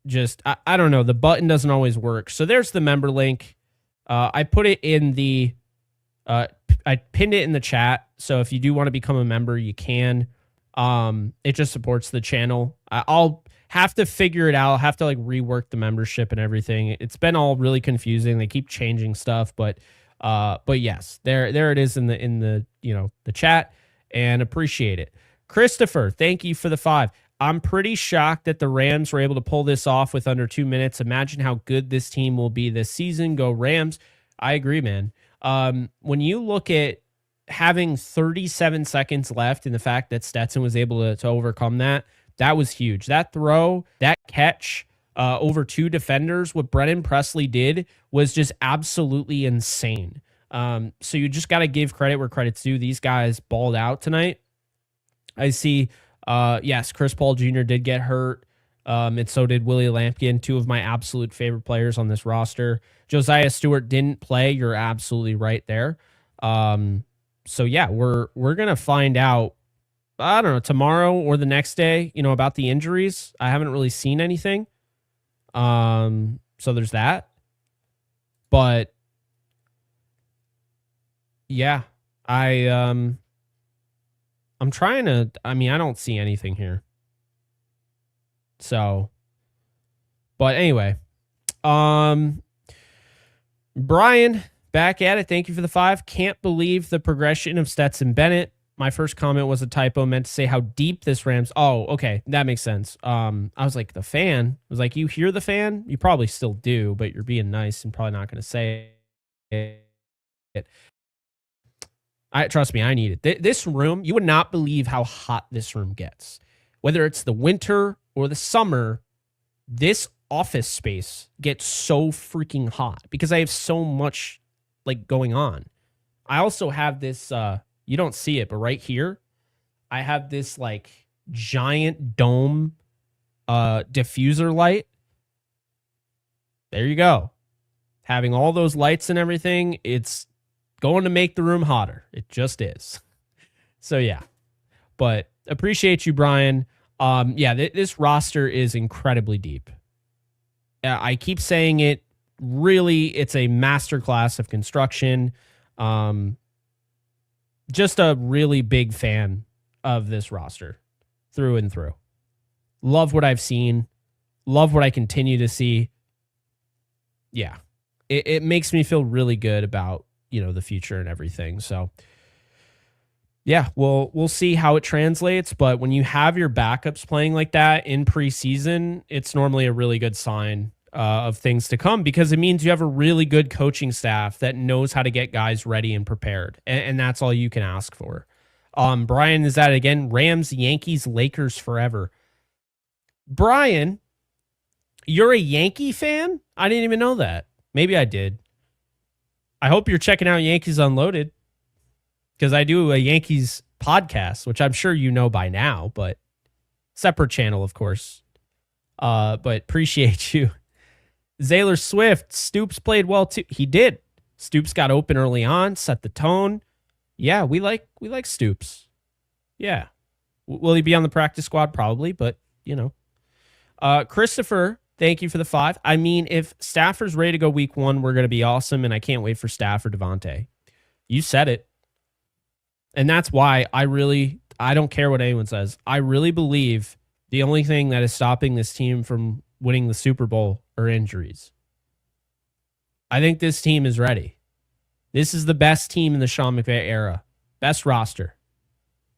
just, I don't know, the button doesn't always work. So there's the member link. I put it in the, I pinned it in the chat. So if you do want to become a member, you can. It just supports the channel. I'll have to figure it out. I'll have to like rework the membership and everything. It's been all really confusing. They keep changing stuff, but yes, there it is in the the chat, and appreciate it. Christopher, thank you for the 5. I'm pretty shocked that the Rams were able to pull this off with under 2 minutes. Imagine how good this team will be this season. Go Rams. I agree, man. When you look at having 37 seconds left and the fact that Stetson was able to overcome that was huge. That throw, that catch over 2 defenders, what Brennan Presley did was just absolutely insane. So you just got to give credit where credit's due. These guys balled out tonight. I see, yes, Chris Paul Jr. did get hurt, and so did Willie Lampkin, 2 of my absolute favorite players on this roster. Josiah Stewart didn't play. You're absolutely right there. So yeah, we're gonna find out, I don't know, tomorrow or the next day, about the injuries. I haven't really seen anything. So there's that. But yeah, I'm trying to, I don't see anything here. So, but anyway, Brian, back at it. Thank you for the 5. Can't believe the progression of Stetson Bennett. My first comment was a typo, meant to say how deep this Rams. Oh, okay. That makes sense. I was like, the fan? I was like, you hear the fan? You probably still do, but you're being nice and probably not going to say it. Trust me, I need it. This room, you would not believe how hot this room gets. Whether it's the winter or the summer, this office space gets so freaking hot because I have so much like going on. I also have this, you don't see it, but right here, I have this like giant dome diffuser light. There you go. Having all those lights and everything, it's going to make the room hotter. It just is. So yeah, but appreciate you, Brian. This roster is incredibly deep. I keep saying it. Really, it's a masterclass of construction. Just a really big fan of this roster through and through. Love what I've seen. Love what I continue to see. Yeah, it makes me feel really good about, the future and everything. So yeah, we'll see how it translates. But when you have your backups playing like that in preseason, it's normally a really good sign of things to come, because it means you have a really good coaching staff that knows how to get guys ready and prepared. And that's all you can ask for. Brian is at it again. Rams, Yankees, Lakers forever. Brian, you're a Yankee fan? I didn't even know that. Maybe I did. I hope you're checking out Yankees Unloaded, because I do a Yankees podcast, which I'm sure you know by now, but separate channel, of course. But appreciate you. Zaylor Swift, Stoops played well too. He did. Stoops got open early on, set the tone. Yeah, we like Stoops. Yeah. Will he be on the practice squad? Probably, but Christopher, thank you for the 5. I mean, if Stafford's ready to go week 1, we're going to be awesome, and I can't wait for Stafford, Devontae. You said it. And that's why I don't care what anyone says. I really believe the only thing that is stopping this team from winning the Super Bowl are injuries. I think this team is ready. This is the best team in the Sean McVay era. Best roster.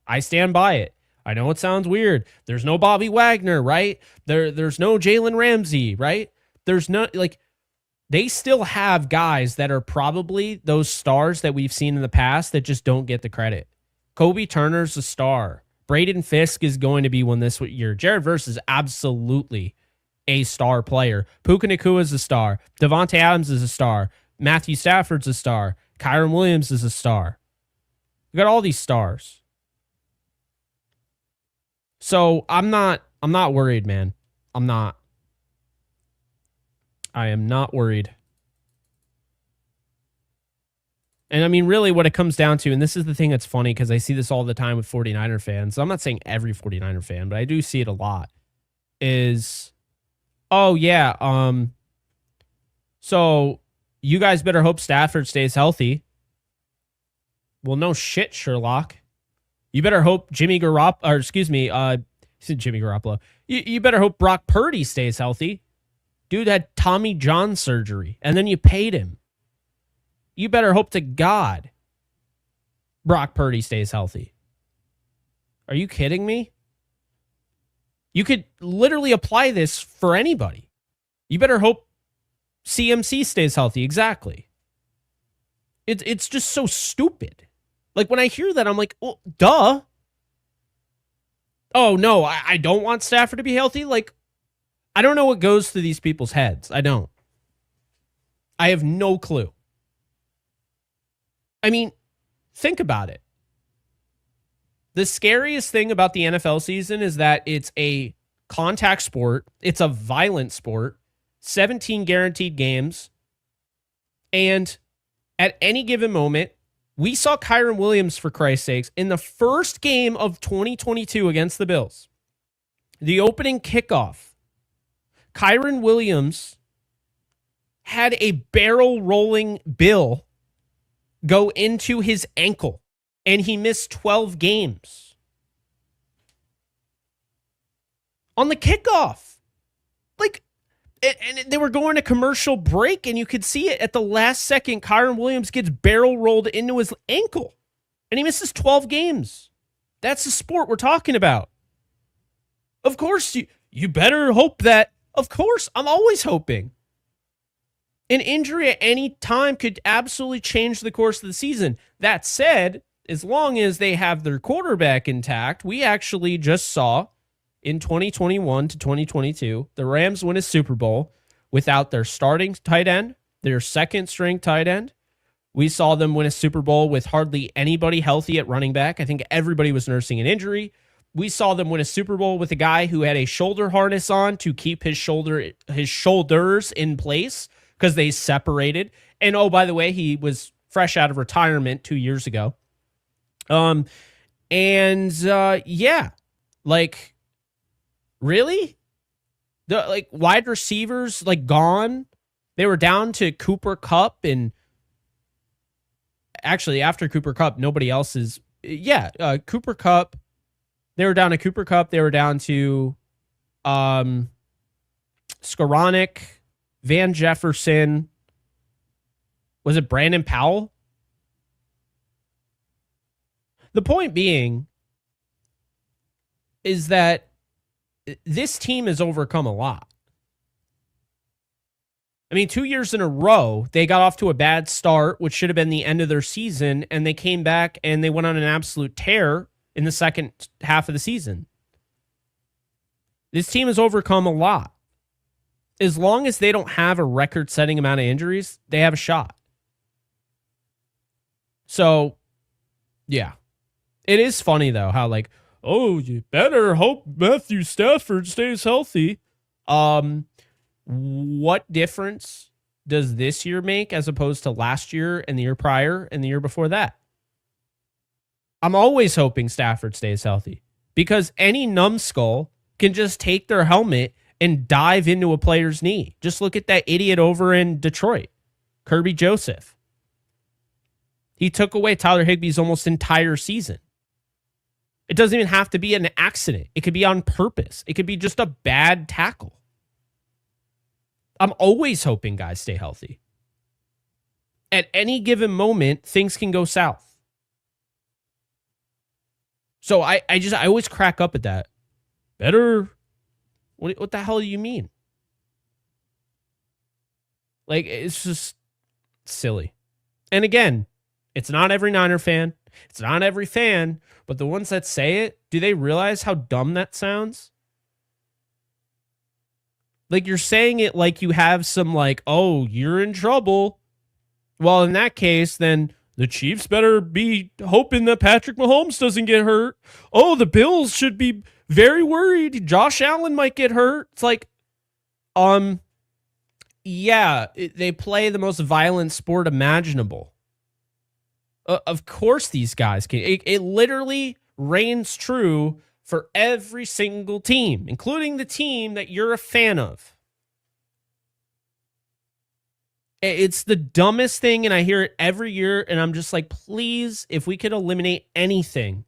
I stand by it. I know it sounds weird. There's no Bobby Wagner, right? There's no Jalen Ramsey, right? There's no, they still have guys that are probably those stars that we've seen in the past that just don't get the credit. Kobe Turner's a star. Braden Fisk is going to be one this year. Jared Verse is absolutely a star player. Puka Nacua is a star. Devontae Adams is a star. Matthew Stafford's a star. Kyron Williams is a star. We got all these stars. So I'm not worried, man. I am not worried. And I mean, really what it comes down to, and this is the thing that's funny because I see this all the time with 49er fans. So I'm not saying every 49er fan, but I do see it a lot, is, oh yeah, so you guys better hope Stafford stays healthy. Well, no shit, Sherlock. You better hope Jimmy Garoppolo. You better hope Brock Purdy stays healthy. Dude had Tommy John surgery, and then you paid him. You better hope to God Brock Purdy stays healthy. Are you kidding me? You could literally apply this for anybody. You better hope CMC stays healthy. Exactly. It's just so stupid. Like, when I hear that, I'm like, well, duh. Oh, no, I don't want Stafford to be healthy. Like, I don't know what goes through these people's heads. I don't. I have no clue. I mean, think about it. The scariest thing about the NFL season is that it's a contact sport. It's a violent sport. 17 guaranteed games. And at any given moment, we saw Kyron Williams, for Christ's sakes, in the first game of 2022 against the Bills. The opening kickoff. Kyron Williams had a barrel-rolling bill go into his ankle, and he missed 12 games. On the kickoff. Like, And they were going to commercial break, and you could see it at the last second. Kyron Williams gets barrel rolled into his ankle, and he misses 12 games. That's the sport we're talking about. Of course, you better hope that. Of course, I'm always hoping. An injury at any time could absolutely change the course of the season. That said, as long as they have their quarterback intact, we actually just saw in 2021 to 2022, the Rams win a Super Bowl without their starting tight end, their second string tight end. We saw them win a Super Bowl with hardly anybody healthy at running back. I think everybody was nursing an injury. We saw them win a Super Bowl with a guy who had a shoulder harness on to keep his shoulders in place because they separated. And oh, by the way, he was fresh out of retirement 2 years ago. Yeah, like, really? The wide receivers gone. They were down to Cooper Kupp, and actually after Cooper Kupp, nobody else is. Yeah, Cooper Kupp. They were down to Cooper Kupp. They were down to Skoranek, Van Jefferson. Was it Brandon Powell? The point being is that this team has overcome a lot. I mean, 2 years in a row, they got off to a bad start, which should have been the end of their season, and they came back and they went on an absolute tear in the second half of the season. This team has overcome a lot. As long as they don't have a record-setting amount of injuries, they have a shot. So, yeah. It is funny, though, how oh, you better hope Matthew Stafford stays healthy. What difference does this year make as opposed to last year and the year prior and the year before that? I'm always hoping Stafford stays healthy because any numbskull can just take their helmet and dive into a player's knee. Just look at that idiot over in Detroit, Kirby Joseph. He took away Tyler Higbee's almost entire season. It doesn't even have to be an accident. It could be on purpose. It could be just a bad tackle. I'm always hoping guys stay healthy. At any given moment, things can go south. So I always crack up at that. Better. What the hell do you mean? It's just silly. And again, it's not every Niner fan. It's not every fan. But the ones that say it, do they realize how dumb that sounds? You're saying it like you have some oh, you're in trouble. Well, in that case, then the Chiefs better be hoping that Patrick Mahomes doesn't get hurt. Oh, the Bills should be very worried. Josh Allen might get hurt. It's yeah, they play the most violent sport imaginable. Of course these guys can. It literally reigns true for every single team, including the team that you're a fan of. It's the dumbest thing, and I hear it every year, and I'm just please, if we could eliminate anything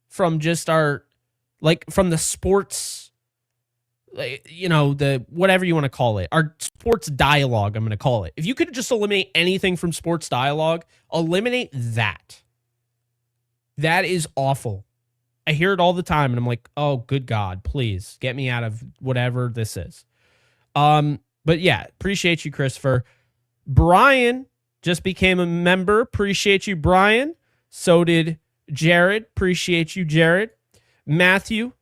from just our, from the sports, the whatever you want to call it, our sports dialogue, I'm going to call it. If you could just eliminate anything from sports dialogue, eliminate that. That is awful. I hear it all the time, and I'm like, oh, good God, please get me out of whatever this is. But yeah, appreciate you, Christopher. Brian just became a member. Appreciate you, Brian. So did Jared. Appreciate you, Jared. Matthew,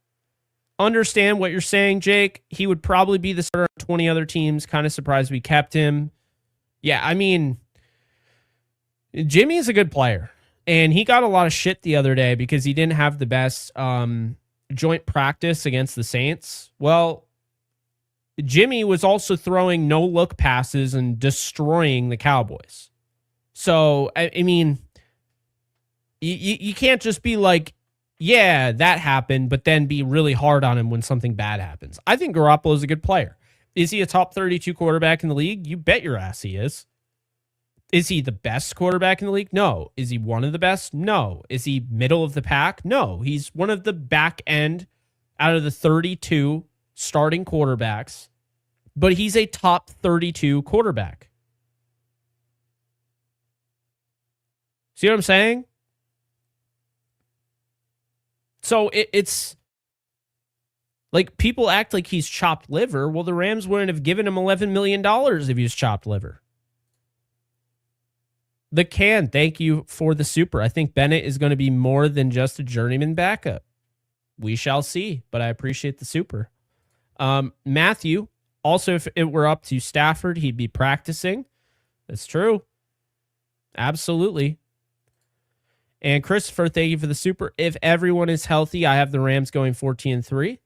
understand what you're saying, Jake. He would probably be the starter on 20 other teams. Kind of surprised we kept him. Yeah, I mean, Jimmy is a good player. And he got a lot of shit the other day because he didn't have the best joint practice against the Saints. Well, Jimmy was also throwing no-look passes and destroying the Cowboys. So, I mean, you can't just be yeah, that happened, but then be really hard on him when something bad happens. I think Garoppolo is a good player. Is he a top 32 quarterback in the league? You bet your ass he is. Is he the best quarterback in the league? No. Is he one of the best? No. Is he middle of the pack? No. He's one of the back end out of the 32 starting quarterbacks but he's a top 32 quarterback. See what I'm saying? So it's like people act like he's chopped liver. Well, the Rams wouldn't have given him $11 million if he was chopped liver. The Can, thank you for the super. I think Bennett is going to be more than just a journeyman backup. We shall see, but I appreciate the super. Matthew, also, if it were up to Stafford, he'd be practicing. That's true. Absolutely. And Christopher, thank you for the super. If everyone is healthy, I have the Rams going 14-3.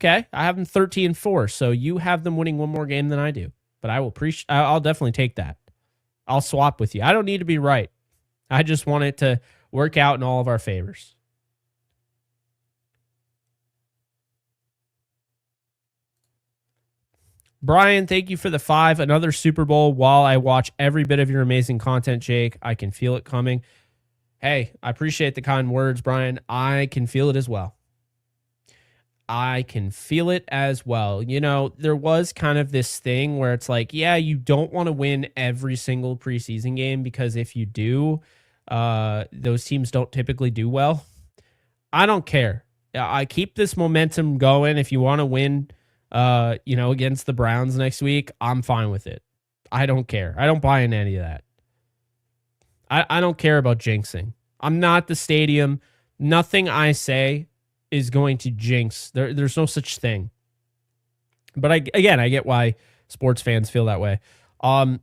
Okay, I have them 13-4, so you have them winning one more game than I do. But I'll definitely take that. I'll swap with you. I don't need to be right. I just want it to work out in all of our favors. Brian, thank you for the 5. Another Super Bowl while I watch every bit of your amazing content, Jake. I can feel it coming. Hey, I appreciate the kind words, Brian. I can feel it as well. I can feel it as well. You know, there was kind of this thing where it's like, yeah, you don't want to win every single preseason game because if you do, those teams don't typically do well. I don't care. I keep this momentum going. If you want to win, against the Browns next week, I'm fine with it. I don't care. I don't buy into any of that. I don't care about jinxing. I'm not the stadium. Nothing I say is going to jinx. There's no such thing. But I get why sports fans feel that way.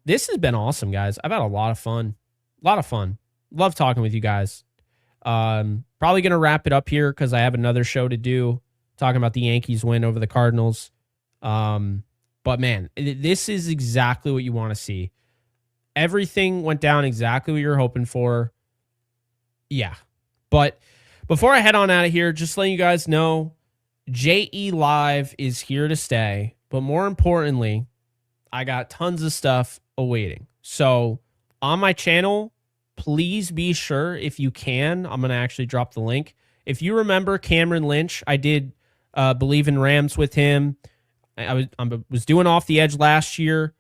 This has been awesome, guys. I've had a lot of fun. Love talking with you guys. Probably going to wrap it up here because I have another show to do talking about the Yankees win over the Cardinals. But man, this is exactly what you want to see. Everything went down exactly what you're hoping for. Yeah. But before I head on out of here, just letting you guys know, JE Live is here to stay. But more importantly, I got tons of stuff awaiting. So on my channel, please be sure, if you can, I'm going to actually drop the link. If you remember Cameron Lynch, I did Believe in Rams with him. I was doing Off the Edge last year.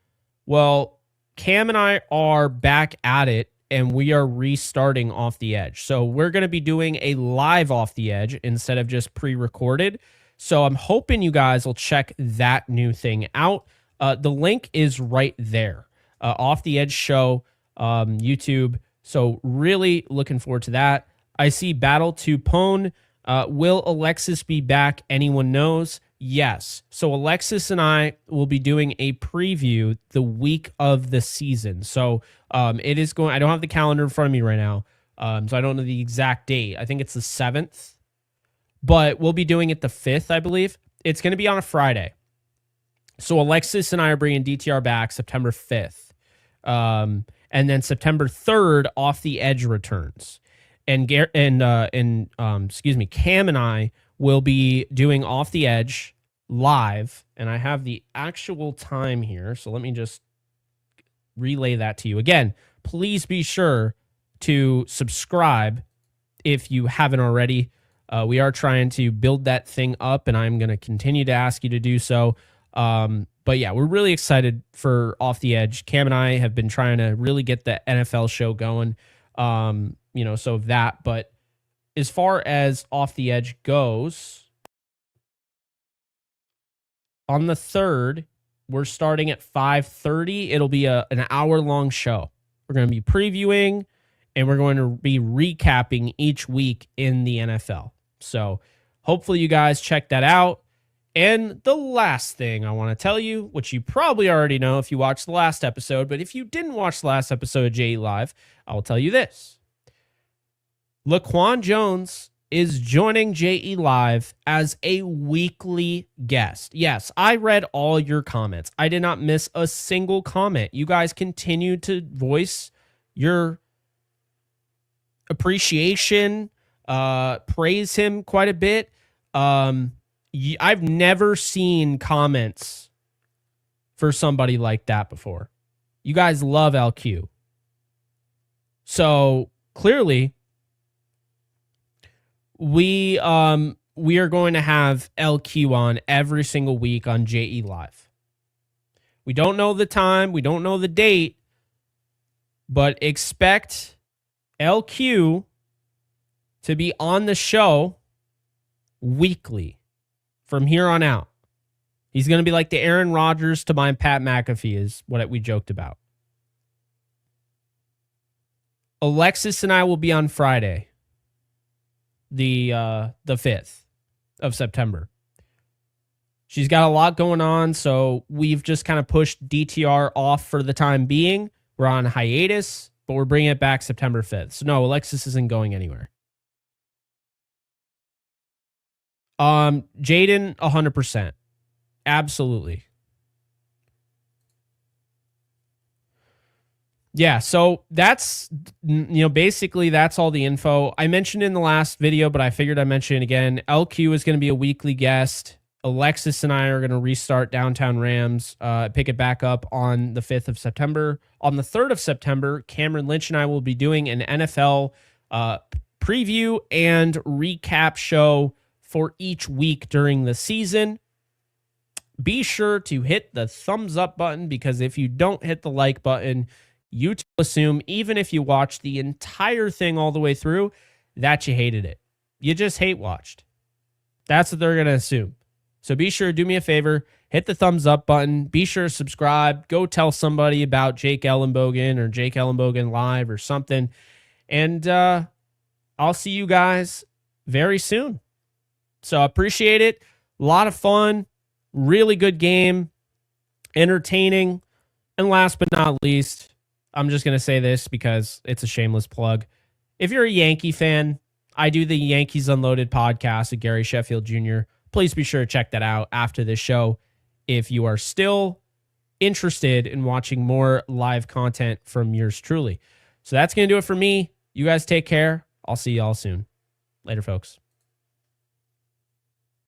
Well, Cam and I are back at it, and we are restarting Off the Edge. So we're going to be doing a live Off the Edge instead of just pre-recorded. So I'm hoping you guys will check that new thing out. The link is right there. Off the Edge show, YouTube. So really looking forward to that. I see Battle to Pone. Will Alexis be back? Anyone knows? Yes. So Alexis and I will be doing a preview the week of the season. So it is going, I don't have the calendar in front of me right now. So I don't know the exact date. I think it's the 7th, but we'll be doing it the 5th, I believe. It's going to be on a Friday. So Alexis and I are bringing DTR back September 5th. And then September 3rd, Off the Edge returns. And Cam and I will be doing Off the Edge live, and I have the actual time here, so let me just relay that to you. Again, please be sure to subscribe if you haven't already. We are trying to build that thing up, and I'm going to continue to ask you to do so. But yeah, we're really excited for Off the Edge. Cam and I have been trying to really get the NFL show going. So that, but as far as Off the Edge goes, on the 3rd, we're starting at 5:30. It'll be an hour-long show. We're going to be previewing, and we're going to be recapping each week in the NFL. So hopefully you guys check that out. And the last thing I want to tell you, which you probably already know if you watched the last episode, but if you didn't watch the last episode of JE Live, I will tell you this. Laquan Jones is joining JE Live as a weekly guest. Yes, I read all your comments. I did not miss a single comment. You guys continue to voice your appreciation, praise him quite a bit. I've never seen comments for somebody like that before. You guys love LQ. So clearly, we are going to have LQ on every single week on JE Live. We don't know the time. We don't know the date. But expect LQ to be on the show weekly from here on out. He's going to be like the Aaron Rodgers to my Pat McAfee is what we joked about. Alexis and I will be on Friday, the 5th of September. She's got a lot going on, so we've just kind of pushed DTR off for the time being. We're on hiatus, but we're bringing it back September 5th. So no, Alexis isn't going anywhere. Jaden, 100%. Absolutely. Yeah, so that's, basically that's all the info. I mentioned in the last video, but I figured I'd mention it again. LQ is going to be a weekly guest. Alexis and I are going to restart Downtown Rams, pick it back up on the 5th of September. On the 3rd of September, Cameron Lynch and I will be doing an NFL preview and recap show for each week during the season. Be sure to hit the thumbs up button, because if you don't hit the like button, you assume, even if you watch the entire thing all the way through, that you hated it. You just hate watched. That's what they're going to assume. So be sure, do me a favor, hit the thumbs up button. Be sure to subscribe. Go tell somebody about Jake Ellenbogen or Jake Ellenbogen Live or something. And I'll see you guys very soon. So I appreciate it. A lot of fun. Really good game. Entertaining. And last but not least, I'm just going to say this because it's a shameless plug. If you're a Yankee fan, I do the Yankees Unloaded podcast with Gary Sheffield Jr. Please be sure to check that out after this show if you are still interested in watching more live content from yours truly. So that's going to do it for me. You guys take care. I'll see you all soon. Later, folks.